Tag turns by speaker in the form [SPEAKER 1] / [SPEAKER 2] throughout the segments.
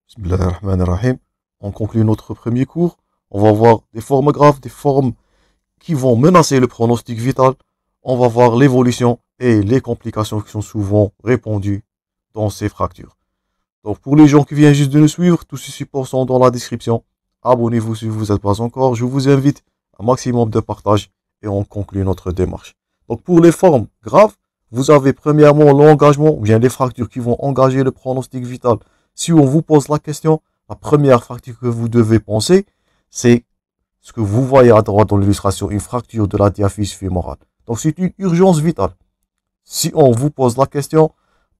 [SPEAKER 1] Bismillahirrahmanirrahim. On conclut notre premier cours. On va voir des formes graves, des formes qui vont menacer le pronostic vital. On va voir l'évolution et les complications qui sont souvent répandues dans ces fractures. Donc pour les gens qui viennent juste de nous suivre, tous ces supports sont dans la description. Abonnez-vous si vous n'êtes pas encore. Je vous invite à un maximum de partage et on conclut notre démarche. Donc pour les formes graves, vous avez premièrement l'engagement, ou bien les fractures qui vont engager le pronostic vital. Si on vous pose la question, la première fracture que vous devez penser, c'est ce que vous voyez à droite dans l'illustration, une fracture de la diaphyse fémorale. Donc c'est une urgence vitale. Si on vous pose la question,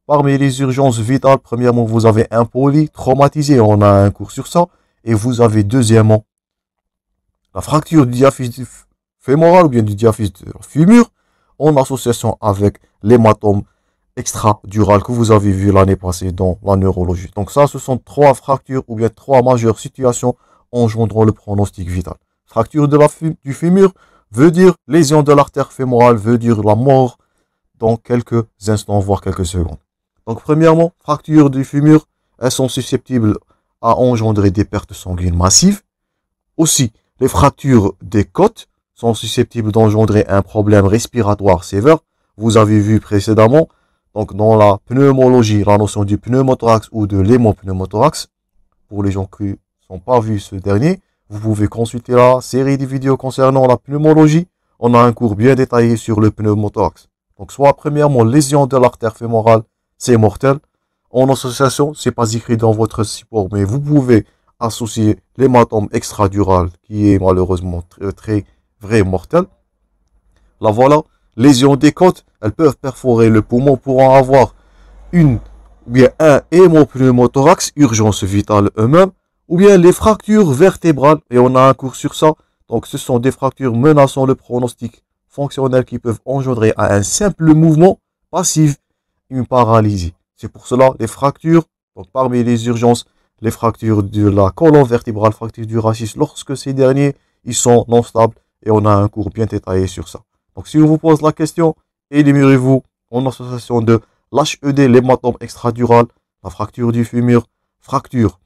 [SPEAKER 1] parmi les urgences vitales, premièrement, vous avez un poly traumatisé, on a un cours sur ça, et vous avez deuxièmement la fracture du diaphyse fémoral ou bien du diaphyse de la fémur en association avec l'hématome extradural que vous avez vu l'année passée dans la neurologie. Donc ça, ce sont trois fractures ou bien trois majeures situations engendrant le pronostic vital. Fracture du fémur veut dire lésion de l'artère fémorale, veut dire la mort dans quelques instants, voire quelques secondes. Donc premièrement, fracture du fémur, elles sont susceptibles à engendrer des pertes sanguines massives. Aussi, les fractures des côtes sont susceptibles d'engendrer un problème respiratoire sévère. Vous avez vu précédemment, donc dans la pneumologie, la notion du pneumothorax ou de l'hémopneumothorax. Pour les gens qui ne sont pas vus ce dernier, vous pouvez consulter la série de vidéos concernant la pneumologie. On a un cours bien détaillé sur le pneumothorax. Donc soit premièrement, lésion de l'artère fémorale, c'est mortel. En association, c'est pas écrit dans votre support, mais vous pouvez associer l'hématome extradural qui est malheureusement très vrai mortel. Là voilà, lésions des côtes, elles peuvent perforer le poumon pour en avoir ou bien un hémopneumothorax, urgence vitale eux-mêmes, ou bien les fractures vertébrales, et on a un cours sur ça. Donc ce sont des fractures menaçant le pronostic fonctionnel qui peuvent engendrer à un simple mouvement passif une paralysie. C'est pour cela les fractures, donc parmi les urgences, les fractures de la colonne vertébrale, fractures du rachis, lorsque ces derniers ils sont non stables, et on a un cours bien détaillé sur ça. Donc si on vous pose la question, éliminez-vous en association de l'HED, l'hématome extradural, la fracture du fémur, fracture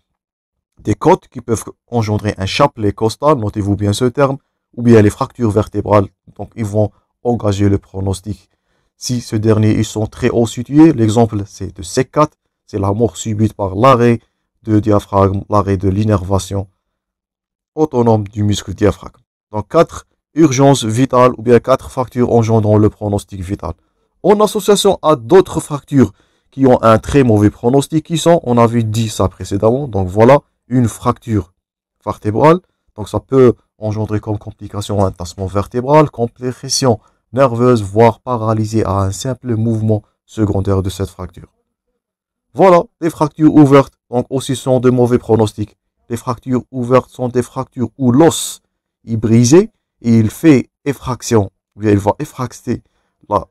[SPEAKER 1] des côtes qui peuvent engendrer un chapelet costal, notez-vous bien ce terme, ou bien les fractures vertébrales, donc ils vont engager le pronostic. Si ce dernier, ils sont très haut situés, l'exemple c'est de C4, c'est la mort subite par l'arrêt de diaphragme, l'arrêt de l'innervation autonome du muscle diaphragme. Donc 4 urgences vitales ou bien 4 fractures engendrant le pronostic vital. En association à d'autres fractures qui ont un très mauvais pronostic, qui sont, on avait dit ça précédemment, donc voilà, une fracture vertébrale. Donc ça peut engendrer comme complication un tassement vertébral, compression nerveuse, voire paralysée à un simple mouvement secondaire de cette fracture. Voilà, les fractures ouvertes, donc aussi sont de mauvais pronostics. Les fractures ouvertes sont des fractures où l'os est brisé et il fait effraction, ou bien il va effracter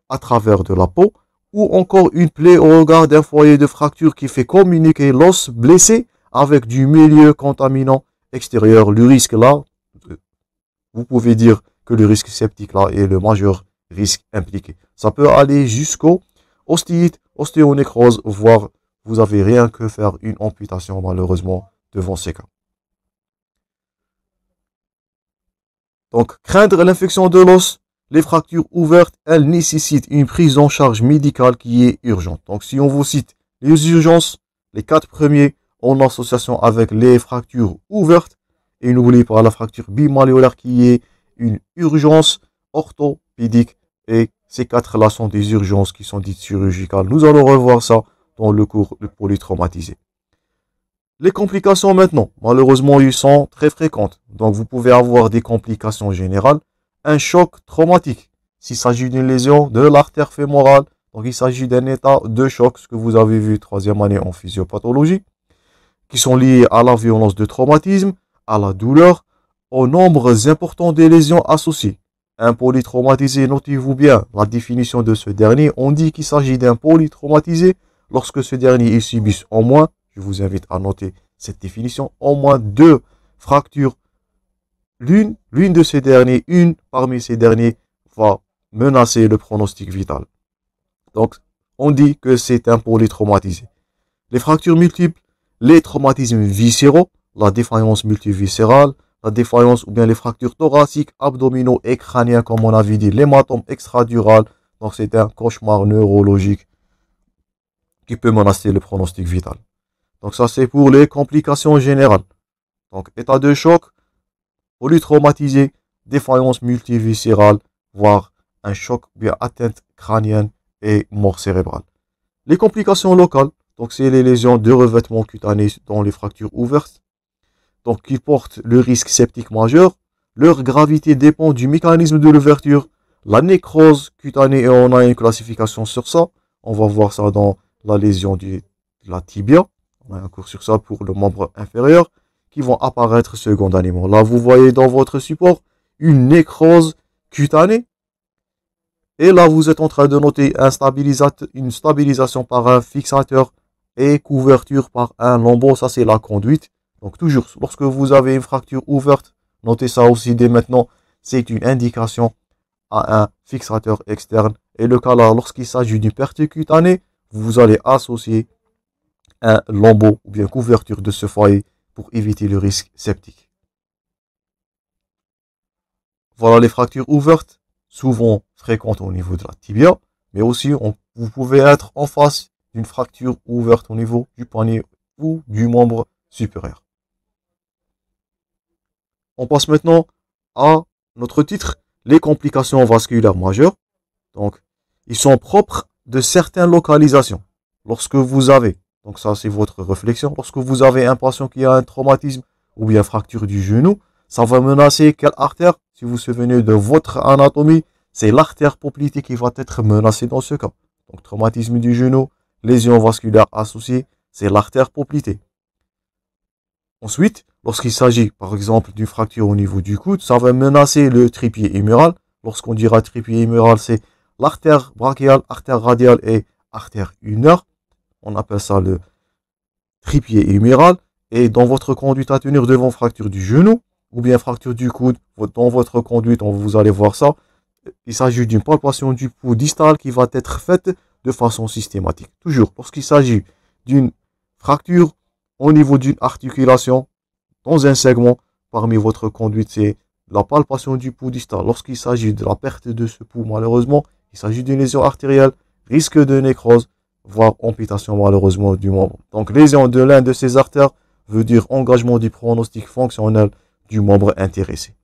[SPEAKER 1] à travers de la peau, ou encore une plaie au regard d'un foyer de fracture qui fait communiquer l'os blessé avec du milieu contaminant extérieur. Le risque là, vous pouvez dire que le risque septique là est le majeur risque impliqué. Ça peut aller jusqu'au ostite, ostéonécrose, voire vous n'avez rien que faire une amputation malheureusement devant ces cas. Donc, craindre l'infection de l'os, les fractures ouvertes, elles nécessitent une prise en charge médicale qui est urgente. Donc, si on vous cite les urgences, les 4 premiers en association avec les fractures ouvertes, et n'oubliez pas la fracture bimalléolaire qui est une urgence orthopédique, et ces 4-là sont des urgences qui sont dites chirurgicales. Nous allons revoir ça dans le cours de polytraumatisé. Les complications maintenant, malheureusement, ils sont très fréquentes. Donc, vous pouvez avoir des complications générales. Un choc traumatique. S'il s'agit d'une lésion de l'artère fémorale, donc il s'agit d'un état de choc, ce que vous avez vu 3e année en physiopathologie, qui sont liés à la violence de traumatisme, à la douleur, au nombre important des lésions associées. Un polytraumatisé, notez-vous bien la définition de ce dernier. On dit qu'il s'agit d'un polytraumatisé lorsque ce dernier il subit au moins, je vous invite à noter cette définition, au moins 2 fractures. L'une de ces derniers, une parmi ces derniers va menacer le pronostic vital. Donc, on dit que c'est un polytraumatisé. Les fractures multiples, les traumatismes viscéraux, la défaillance multiviscérale, la défaillance ou bien les fractures thoraciques, abdominaux et crâniens, comme on avait dit, l'hématome extradural. Donc c'est un cauchemar neurologique qui peut menacer le pronostic vital. Donc ça c'est pour les complications générales. Donc état de choc, polytraumatisé, défaillance multiviscérale, voire un choc bien atteinte crânienne et mort cérébrale. Les complications locales, donc c'est les lésions de revêtement cutané dans les fractures ouvertes, donc qui portent le risque septique majeur. Leur gravité dépend du mécanisme de l'ouverture, la nécrose cutanée, et on a une classification sur ça. On va voir ça dans la lésion de la tibia. On a un cours sur ça pour le membre inférieur qui vont apparaître secondanément. Là, vous voyez dans votre support une nécrose cutanée. Et là, vous êtes en train de noter une stabilisation par un fixateur et couverture par un lambeau. Ça, c'est la conduite. Donc, toujours, lorsque vous avez une fracture ouverte, notez ça aussi dès maintenant. C'est une indication à un fixateur externe. Et le cas là, lorsqu'il s'agit d'une perte cutanée, vous allez associer un lambeau ou bien couverture de ce foyer pour éviter le risque septique. Voilà les fractures ouvertes, souvent fréquentes au niveau de la tibia, mais aussi vous pouvez être en face d'une fracture ouverte au niveau du poignet ou du membre supérieur. On passe maintenant à notre titre, les complications vasculaires majeures. Donc, ils sont propres de certaines localisations. Lorsque vous avez, donc ça c'est votre réflexion, lorsque vous avez un patient qui a un traumatisme ou bien fracture du genou, ça va menacer quelle artère? Si vous vous souvenez de votre anatomie, c'est l'artère poplitée qui va être menacée dans ce cas. Donc traumatisme du genou, lésion vasculaire associée, c'est l'artère poplitée. Ensuite, lorsqu'il s'agit par exemple d'une fracture au niveau du coude, ça va menacer le trépied huméral. Lorsqu'on dira trépied huméral, c'est l'artère brachiale, artère radiale et artère ulnaire. On appelle ça le trépied huméral. Et dans votre conduite à tenir devant fracture du genou ou bien fracture du coude, dans votre conduite, vous allez voir ça. Il s'agit d'une palpation du pouls distal qui va être faite de façon systématique. Toujours, lorsqu'il s'agit d'une fracture au niveau d'une articulation dans un segment, parmi votre conduite, c'est la palpation du pouls distal. Lorsqu'il s'agit de la perte de ce pouls, malheureusement, il s'agit d'une lésion artérielle, risque de nécrose, voire amputation malheureusement du membre. Donc lésion de l'un de ces artères veut dire engagement du pronostic fonctionnel du membre intéressé.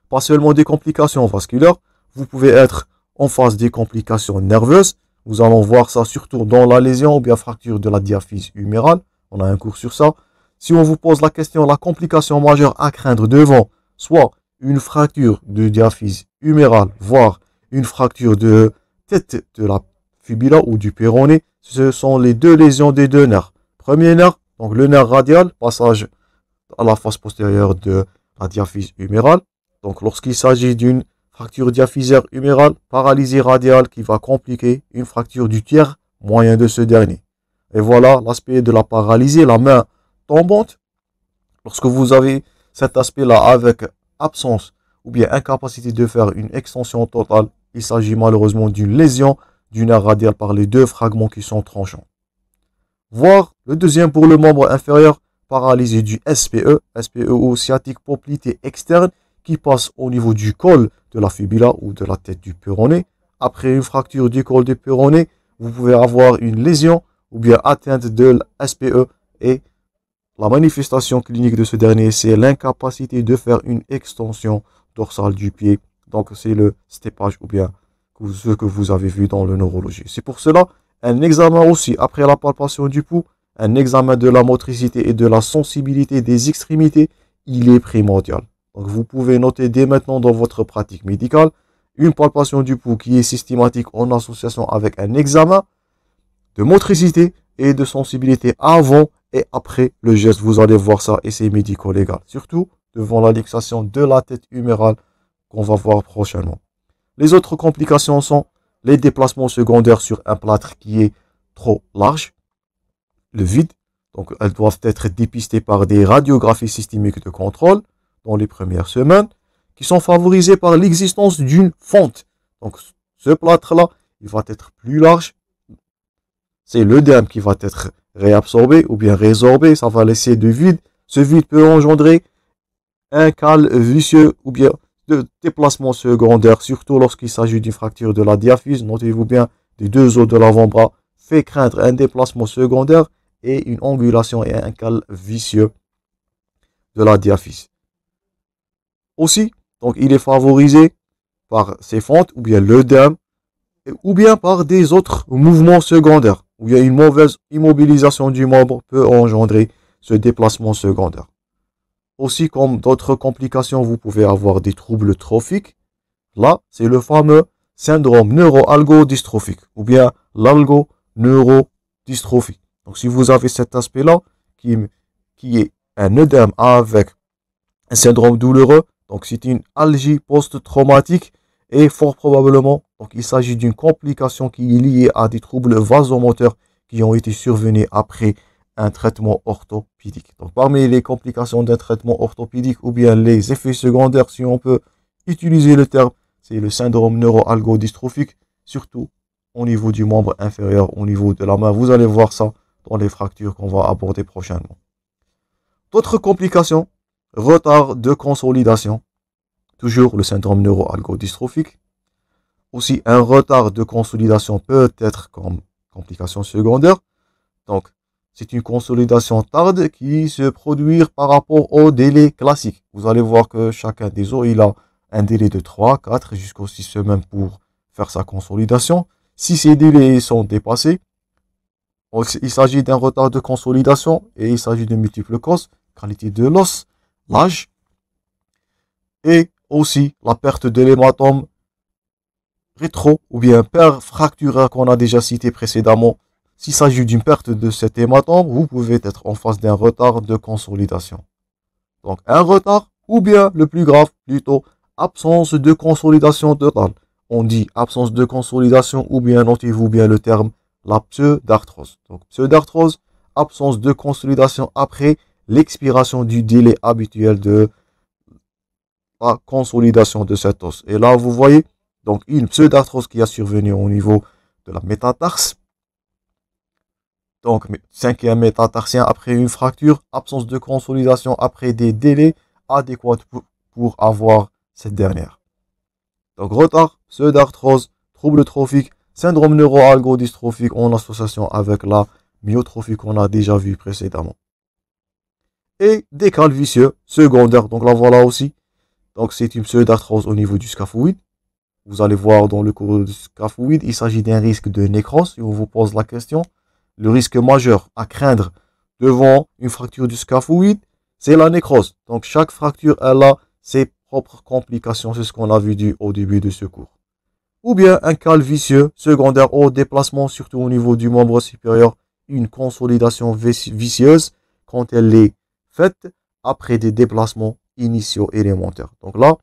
[SPEAKER 1] Pas seulement des complications vasculaires, vous pouvez être en face des complications nerveuses. Nous allons voir ça surtout dans la lésion ou bien fracture de la diaphyse humérale. On a un cours sur ça. Si on vous pose la question, la complication majeure à craindre devant, soit une fracture de diaphyse humérale, voire une fracture de tête de la fibula ou du péroné, ce sont les deux lésions des deux nerfs. Premier nerf, donc le nerf radial, passage à la face postérieure de la diaphyse humérale. Donc lorsqu'il s'agit d'une fracture diaphysaire humérale, paralysie radiale qui va compliquer une fracture du tiers moyen de ce dernier. Et voilà l'aspect de la paralysie, la main tombante. Lorsque vous avez cet aspect-là avec absence ou bien incapacité de faire une extension totale, il s'agit malheureusement d'une lésion du nerf radial par les deux fragments qui sont tranchants. Voire le deuxième pour le membre inférieur, paralysie du SPE, SPE ou sciatique poplité externe, qui passe au niveau du col de la fibula ou de la tête du péroné. Après une fracture du col du péroné, vous pouvez avoir une lésion ou bien atteinte de l'SPE et la manifestation clinique de ce dernier, c'est l'incapacité de faire une extension dorsale du pied. Donc c'est le steppage ou bien ce que vous avez vu dans le neurologie. C'est pour cela, un examen aussi après la palpation du pouls, un examen de la motricité et de la sensibilité des extrémités, il est primordial. Donc vous pouvez noter dès maintenant dans votre pratique médicale une palpation du pouls qui est systématique en association avec un examen de motricité et de sensibilité avant et après le geste. Vous allez voir ça et c'est médico-légal. Surtout devant la luxation de la tête humérale qu'on va voir prochainement. Les autres complications sont les déplacements secondaires sur un plâtre qui est trop large, le vide. Donc elles doivent être dépistées par des radiographies systémiques de contrôle dans les premières semaines, qui sont favorisées par l'existence d'une fente. Donc ce plâtre-là, il va être plus large. C'est l'œdème qui va être réabsorber ou bien résorber, ça va laisser du vide. Ce vide peut engendrer un cal vicieux ou bien de déplacement secondaire, surtout lorsqu'il s'agit d'une fracture de la diaphyse. Notez-vous bien, des deux os de l'avant-bras fait craindre un déplacement secondaire et une angulation et un cal vicieux de la diaphyse. Aussi, donc il est favorisé par ses fentes ou bien l'œdème ou bien par des autres mouvements secondaires ou bien une mauvaise immobilisation du membre peut engendrer ce déplacement secondaire. Aussi, comme d'autres complications, vous pouvez avoir des troubles trophiques. Là, c'est le fameux syndrome neuro-algodystrophique ou bien l'algo-neurodystrophie. Donc, si vous avez cet aspect-là, qui est un œdème avec un syndrome douloureux, donc c'est une algie post-traumatique et fort probablement, donc il s'agit d'une complication qui est liée à des troubles vasomoteurs qui ont été survenus après un traitement orthopédique. Donc, parmi les complications d'un traitement orthopédique ou bien les effets secondaires, si on peut utiliser le terme, c'est le syndrome neuro-algodystrophique, surtout au niveau du membre inférieur, au niveau de la main. Vous allez voir ça dans les fractures qu'on va aborder prochainement. D'autres complications, retard de consolidation, toujours le syndrome neuro-algodystrophique. Aussi, un retard de consolidation peut être comme complication secondaire. Donc, c'est une consolidation tarde qui se produit par rapport au délai classique. Vous allez voir que chacun des os, il a un délai de 3, 4 jusqu'aux 6 semaines pour faire sa consolidation. Si ces délais sont dépassés, il s'agit d'un retard de consolidation et il s'agit de multiples causes, qualité de l'os, l'âge et aussi la perte de l'hématome rétro ou bien père fracturaire qu'on a déjà cité précédemment. S'il s'agit d'une perte de cet hématome, vous pouvez être en face d'un retard de consolidation. Donc un retard ou bien le plus grave, plutôt absence de consolidation totale. On dit absence de consolidation ou bien notez-vous bien le terme la pseudarthrose. Donc pseudarthrose, absence de consolidation après l'expiration du délai habituel de la consolidation de cet os. Et là vous voyez donc une pseudarthrose qui a survenu au niveau de la métatarse. Donc, cinquième métatarsien après une fracture, absence de consolidation après des délais adéquats pour avoir cette dernière. Donc, retard, pseudarthrose, trouble trophique, syndrome neuro-algodystrophique en association avec la myotrophie qu'on a déjà vu précédemment. Et des cals vicieux secondaires, donc là voilà aussi. Donc, c'est une pseudarthrose au niveau du scaphoïde. Vous allez voir dans le cours du scaphoïde, il s'agit d'un risque de nécrose, si on vous pose la question. Le risque majeur à craindre devant une fracture du scaphoïde, c'est la nécrose. Donc, chaque fracture, elle a ses propres complications. C'est ce qu'on a vu au début de ce cours. Ou bien un cal vicieux secondaire au déplacement, surtout au niveau du membre supérieur. Une consolidation vicieuse quand elle est faite après des déplacements initiaux élémentaires. Donc là,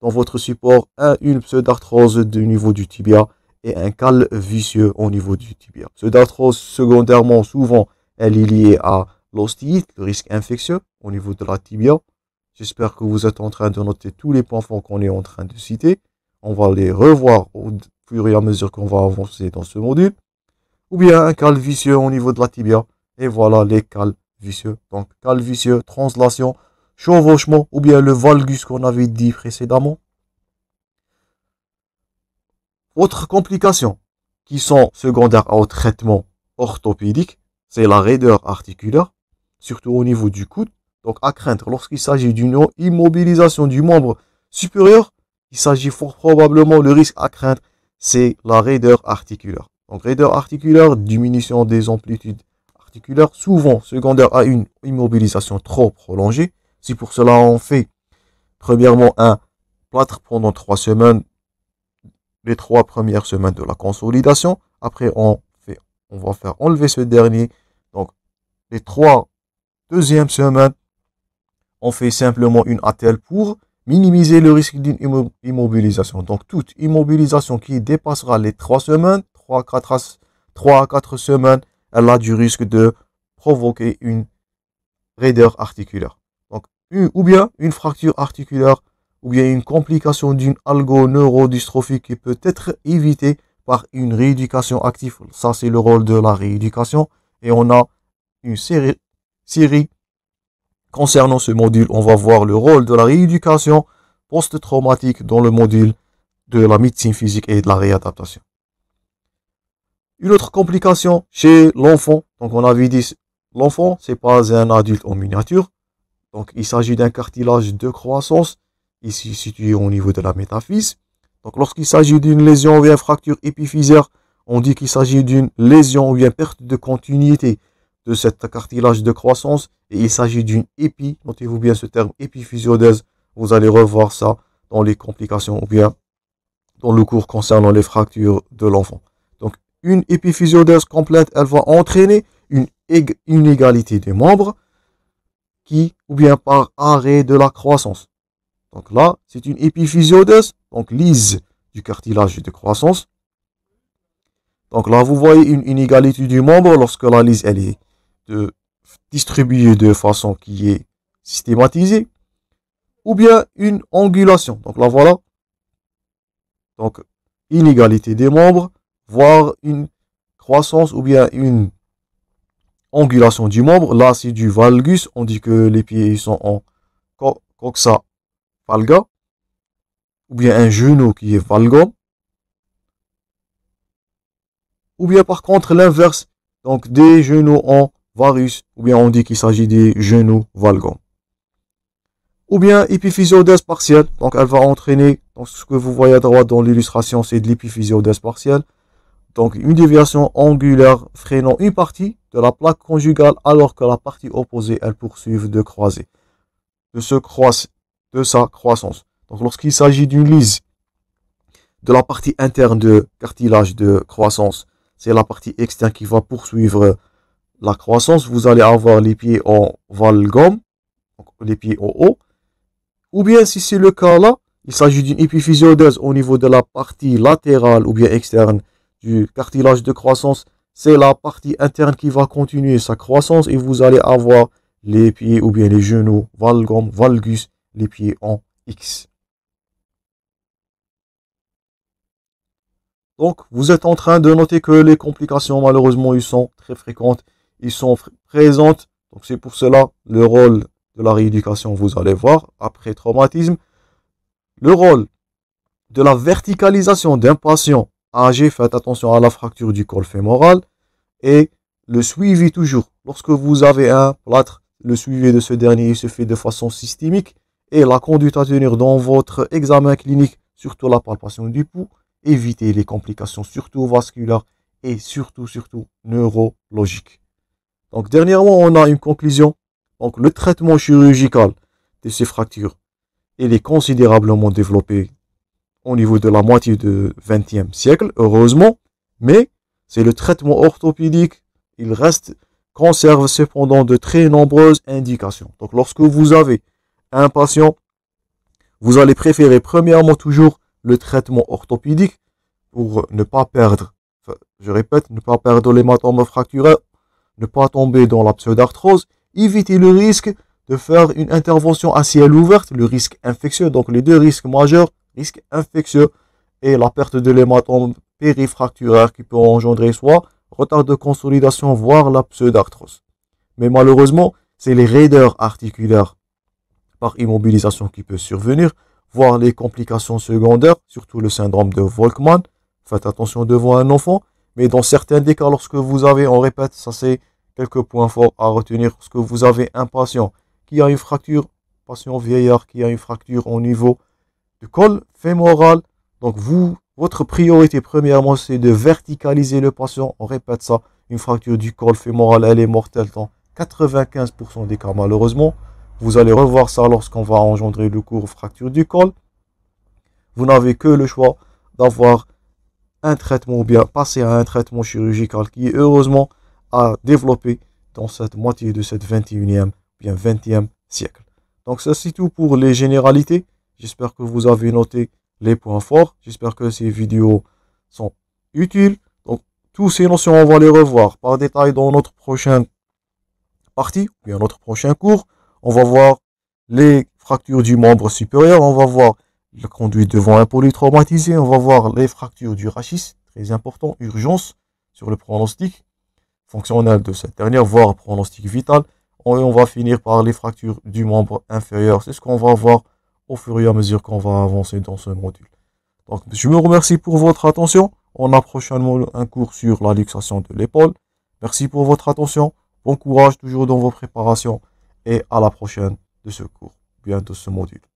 [SPEAKER 1] dans votre support, une pseudarthrose du niveau du tibia et un cal vicieux au niveau du tibia. Pseudarthrose, secondairement, souvent, elle est liée à l'ostéite, le risque infectieux au niveau de la tibia. J'espère que vous êtes en train de noter tous les points forts qu'on est en train de citer. On va les revoir au fur et à mesure qu'on va avancer dans ce module. Ou bien un cal vicieux au niveau de la tibia. Et voilà les cals vicieux. Donc, cal vicieux, translation, chevauchement ou bien le valgus qu'on avait dit précédemment. Autres complications qui sont secondaires au traitement orthopédique, c'est la raideur articulaire, surtout au niveau du coude. Donc à craindre lorsqu'il s'agit d'une immobilisation du membre supérieur, il s'agit fort probablement, le risque à craindre, c'est la raideur articulaire. Donc raideur articulaire, diminution des amplitudes articulaires, souvent secondaire à une immobilisation trop prolongée. Si pour cela on fait premièrement un plâtre pendant 3 semaines, les 3 premières semaines de la consolidation. Après, on va faire enlever ce dernier. Donc, les 3 deuxièmes semaines, on fait simplement une attelle pour minimiser le risque d'une immobilisation. Donc, toute immobilisation qui dépassera les 3 semaines, 3 à 4 semaines, elle a du risque de provoquer une raideur articulaire. Donc, ou bien une fracture articulaire ou bien une complication d'une algoneurodystrophie qui peut être évitée par une rééducation active. Ça, c'est le rôle de la rééducation. Et on a une série concernant ce module. On va voir le rôle de la rééducation post-traumatique dans le module de la médecine physique et de la réadaptation. Une autre complication chez l'enfant, donc on avait dit, l'enfant, c'est pas un adulte en miniature, donc il s'agit d'un cartilage de croissance, ici situé au niveau de la métaphyse. Donc lorsqu'il s'agit d'une lésion ou une fracture épiphysaire, on dit qu'il s'agit d'une lésion ou une perte de continuité de cette cartilage de croissance, et il s'agit d'une notez-vous bien ce terme, épiphysiodèse. Vous allez revoir ça dans les complications ou bien dans le cours concernant les fractures de l'enfant. Donc une épiphysiodèse complète, elle va entraîner une inégalité des membres ou bien par arrêt de la croissance. Donc là, c'est une épiphysiodèse, donc lise du cartilage de croissance. Donc là, vous voyez une inégalité du membre lorsque la lise elle est distribuée de façon qui est systématisée, ou bien une angulation. Donc là, voilà. Donc, inégalité des membres, voire une croissance ou bien une angulation du membre. Là, c'est du valgus. On dit que les pieds sont en coxa valga, ou bien un genou qui est valgum, ou bien par contre l'inverse, donc des genoux en varus, ou bien on dit qu'il s'agit des genoux valgum. Ou bien épiphysiodèse partielle, donc elle va entraîner, donc ce que vous voyez à droite dans l'illustration, c'est de l'épiphysiodèse partielle, donc une déviation angulaire freinant une partie de la plaque conjugale alors que la partie opposée, elle poursuit de croiser, de sa croissance. Donc lorsqu'il s'agit d'une lise de la partie interne de cartilage de croissance, c'est la partie externe qui va poursuivre la croissance. Vous allez avoir les pieds en valgum, donc les pieds en haut. Ou bien si c'est le cas là, il s'agit d'une épiphysiodèse au niveau de la partie latérale ou bien externe du cartilage de croissance. C'est la partie interne qui va continuer sa croissance et vous allez avoir les pieds ou bien les genoux valgum, valgus, les pieds en X. Donc, vous êtes en train de noter que les complications, malheureusement, ils sont très fréquentes, ils sont présentes. Donc, c'est pour cela le rôle de la rééducation, vous allez voir, après traumatisme. Le rôle de la verticalisation d'un patient âgé, faites attention à la fracture du col fémoral, et le suivi toujours. Lorsque vous avez un plâtre, le suivi de ce dernier il se fait de façon systémique, et la conduite à tenir dans votre examen clinique, surtout la palpation du pouls. Éviter les complications surtout vasculaires et surtout neurologiques. Donc dernièrement, on a une conclusion. Donc le traitement chirurgical de ces fractures, il est considérablement développé au niveau de la moitié du XXe siècle, heureusement, mais c'est le traitement orthopédique, il conserve cependant de très nombreuses indications. Donc lorsque vous avez un patient, vous allez préférer premièrement toujours le traitement orthopédique pour ne pas perdre, je répète, ne pas perdre l'hématome fracturaire, ne pas tomber dans la pseudarthrose, éviter le risque de faire une intervention à ciel ouvert, le risque infectieux, donc les deux risques majeurs, risque infectieux et la perte de l'hématome périfracturaire qui peut engendrer soit retard de consolidation, voire la pseudarthrose. Mais malheureusement, c'est les raideurs articulaires par immobilisation qui peut survenir, voire les complications secondaires, surtout le syndrome de Volkmann. Faites attention devant un enfant, mais dans certains des cas, lorsque vous avez, on répète, ça c'est quelques points forts à retenir, lorsque vous avez un patient qui a une fracture, patient vieillard qui a une fracture au niveau du col fémoral, donc votre priorité premièrement c'est de verticaliser le patient, on répète ça, une fracture du col fémoral, elle est mortelle dans 95% des cas malheureusement. Vous allez revoir ça lorsqu'on va engendrer le cours fracture du col. Vous n'avez que le choix d'avoir un traitement ou bien passer à un traitement chirurgical qui est heureusement à développer dans cette moitié de cette 21e, bien 20e siècle. Donc ça c'est tout pour les généralités. J'espère que vous avez noté les points forts. J'espère que ces vidéos sont utiles. Donc tous ces notions, on va les revoir par détail dans notre prochaine partie, ou bien notre prochain cours. On va voir les fractures du membre supérieur, on va voir la conduite devant un polytraumatisé, on va voir les fractures du rachis, très important, urgence sur le pronostic. fonctionnelle de cette dernière, voire pronostic vital. Et on va finir par les fractures du membre inférieur. C'est ce qu'on va voir au fur et à mesure qu'on va avancer dans ce module. Donc, je me remercie pour votre attention. On a prochainement un cours sur la luxation de l'épaule. Merci pour votre attention. Bon courage toujours dans vos préparations et à la prochaine de ce cours, bien de ce module.